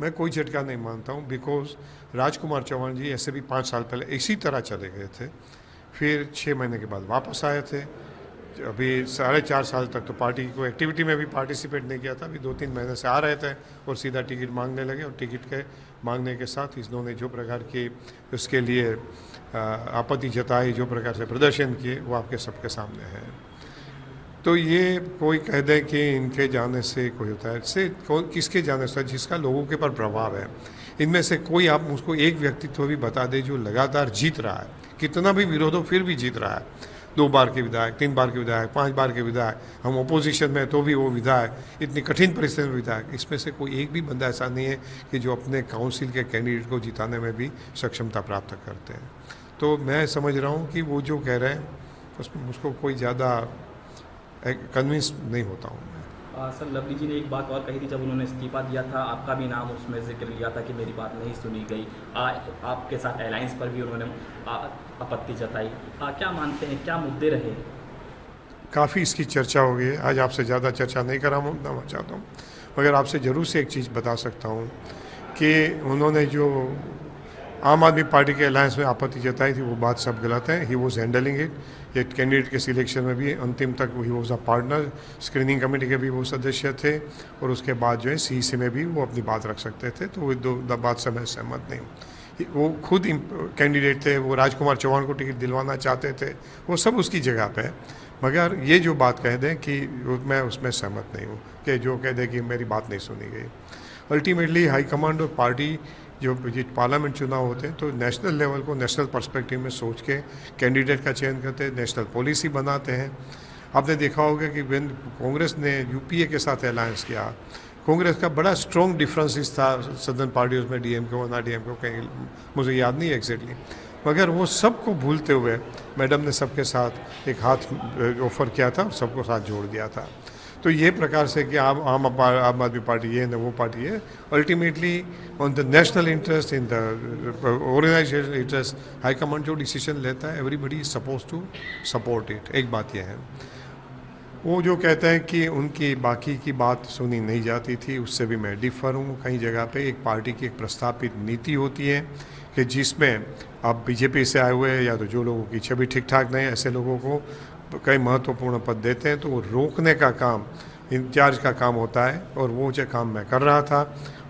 मैं कोई झटका नहीं मानता हूँ, बिकॉज राजकुमार चौहान जी ऐसे भी 5 साल पहले इसी तरह चले गए थे, फिर 6 महीने के बाद वापस आए थे। अभी 4.5 साल तक तो पार्टी को एक्टिविटी में भी पार्टिसिपेट नहीं किया था। अभी 2-3 महीने से आ रहे थे और सीधा टिकट मांगने लगे, और टिकट के मांगने के साथ इन्होंने जो प्रकार की उसके लिए आपत्ति जताई, जो प्रकार से प्रदर्शन किए, वो आपके सबके सामने है। तो ये कोई कह दे कि इनके जाने से कोई होता है, इससे किसके जाने से, जिसका लोगों के ऊपर प्रभाव है। इनमें से कोई आप मुझको एक व्यक्तित्व भी बता दे जो लगातार जीत रहा है, कितना भी विरोध हो फिर भी जीत रहा है। 2 बार के विधायक, 3 बार के विधायक, 5 बार के विधायक, हम अपोजिशन में तो भी वो विधायक, इतनी कठिन परिस्थिति में विधायक। इसमें से कोई एक भी बंदा ऐसा नहीं है कि जो अपने काउंसिल के कैंडिडेट को जिताने में भी सक्षमता प्राप्त करते हैं। तो मैं समझ रहा हूँ कि वो जो कह रहे हैं उसमें मुझको कोई ज़्यादा कन्विंस नहीं होता हूँ मैं। सर, लवली जी ने एक बात और कही थी जब उन्होंने इस्तीफा दिया था, आपका भी नाम उसमें जिक्र लिया था कि मेरी बात नहीं सुनी गई। आपके साथ अलायंस पर भी उन्होंने आपत्ति जताई। क्या मानते हैं, क्या मुद्दे रहे? काफ़ी इसकी चर्चा हो गई है, आज आपसे ज़्यादा चर्चा नहीं कराना चाहता हूँ, मगर आपसे ज़रूर से एक चीज़ बता सकता हूँ कि उन्होंने जो आम आदमी पार्टी के अलायंस में आपत्ति जताई थी, वो बात सब गलत है। He was handling it. ये कैंडिडेट के सिलेक्शन में भी अंतिम तक he was a partner, screening committee के भी वो सदस्य थे, और उसके बाद जो है सीईसी में भी वो अपनी बात रख सकते थे। तो वो दो बात से मैं सहमत नहीं हूँ। वो खुद कैंडिडेट थे, वो राजकुमार चौहान को टिकट दिलवाना चाहते थे, वो सब उसकी जगह पे है। मगर ये जो बात कह दें कि मैं उसमें सहमत नहीं हूँ कि जो कह दे कि मेरी बात नहीं सुनी गई। अल्टीमेटली हाईकमांड और पार्टी जो पार्लियामेंट चुनाव होते हैं तो नेशनल लेवल को नेशनल पर्सपेक्टिव में सोच के कैंडिडेट का चयन करते हैं, नेशनल पॉलिसी बनाते हैं। आपने देखा होगा कि वेन कांग्रेस ने यूपीए के साथ अलायंस किया, कांग्रेस का बड़ा स्ट्रॉन्ग डिफरेंसेस था सदर्न पार्टियों में, डीएमके हो ना डीएमके हो, कहीं मुझे याद नहीं है एग्जैक्टली, मगर वो सबको भूलते हुए मैडम ने सबके साथ एक हाथ ऑफर किया था और सबको साथ जोड़ दिया था। तो ये प्रकार से कि आम आदमी पार्टी ये न वो पार्टी है, ultimately on the national interest, in the organisation interest, high command जो डिसीजन लेता है everybody is suppose to support it. एक बात यह है, वो जो कहते हैं कि उनकी बाकी की बात सुनी नहीं जाती थी, उससे भी मैं डिफर हूँ। कई जगह पे एक पार्टी की एक प्रस्तापित नीति होती है कि जिसमें आप बीजेपी से आए हुए या तो जो लोगों की छवि ठीक ठाक नहीं, ऐसे लोगों को कई महत्वपूर्ण पद देते हैं, तो वो रोकने का काम इंचार्ज का काम होता है, और वो जो काम मैं कर रहा था,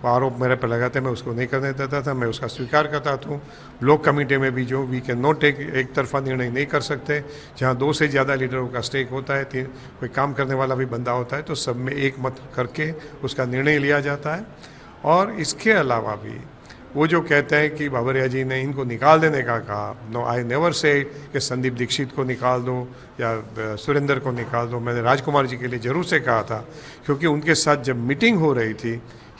वो आरोप मेरे पर लगाते मैं उसको नहीं करने देता था, मैं उसका स्वीकार करता था। ब्लॉक कमेटी में भी जो वी कैन नॉट टेक, एक तरफा निर्णय नहीं कर सकते, जहाँ 2 से ज़्यादा लीडरों का स्टेक होता है, कोई काम करने वाला भी बंदा होता है, तो सब में एक मत करके उसका निर्णय लिया जाता है। और इसके अलावा भी वो जो कहते हैं कि बाबरिया जी ने इनको निकाल देने का कहा, नो, आई नेवर से कि संदीप दीक्षित को निकाल दो या सुरेंद्र को निकाल दो। मैंने राजकुमार जी के लिए ज़रूर से कहा था, क्योंकि उनके साथ जब मीटिंग हो रही थी,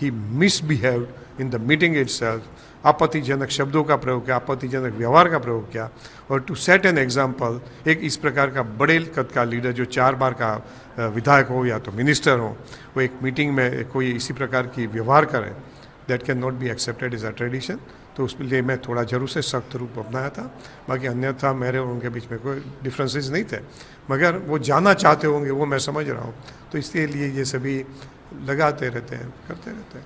he misbehaved in the meeting itself. आपत्तिजनक शब्दों का प्रयोग किया, आपत्तिजनक व्यवहार का प्रयोग किया, और टू सेट एन एग्जाम्पल, एक इस प्रकार का बड़े कद का लीडर जो 4 बार का विधायक हो या तो मिनिस्टर हो, वो एक मीटिंग में कोई इसी प्रकार की व्यवहार करें, that can not be accepted is a tradition. तो उसके लिए मैं थोड़ा जरूर से सख्त रूप अपनाया था। बाकी अन्यथा मेरे और उनके बीच में कोई डिफरेंसेस नहीं थे, मगर वो जाना चाहते होंगे, वो मैं समझ रहा हूँ। तो इसके लिए ये सभी लगाते रहते हैं, करते रहते हैं।